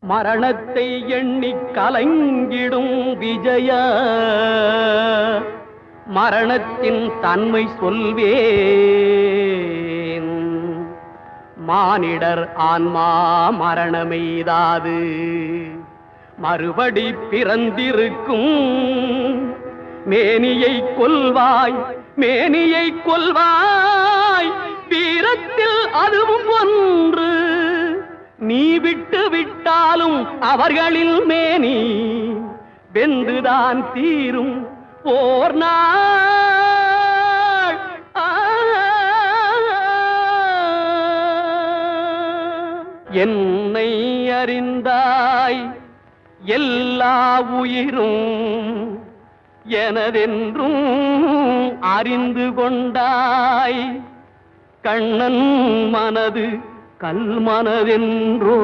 மரணத்தை எண்ணி கலங்கிடும் விஜய மரணத்தின் தன்மை சொல்வேன். மானிடர் ஆன்மா மரணமெய்தாது மறுபடி பிறந்திருக்கும். மேனியை கொல்வாய் மேனியை கொல்வாய் வீரத்தில் அதுவும் ஒன்று. நீ விட்டு விட்டாலும் அவர்களில் மேனி வென்றுதான் தீரும் போர் நாள். என்னை அறிந்தாய் எல்லா உயிரும் எனதென்றும் அறிந்து கொண்டாய். கண்ணன் மனது கல் மனதென்றோ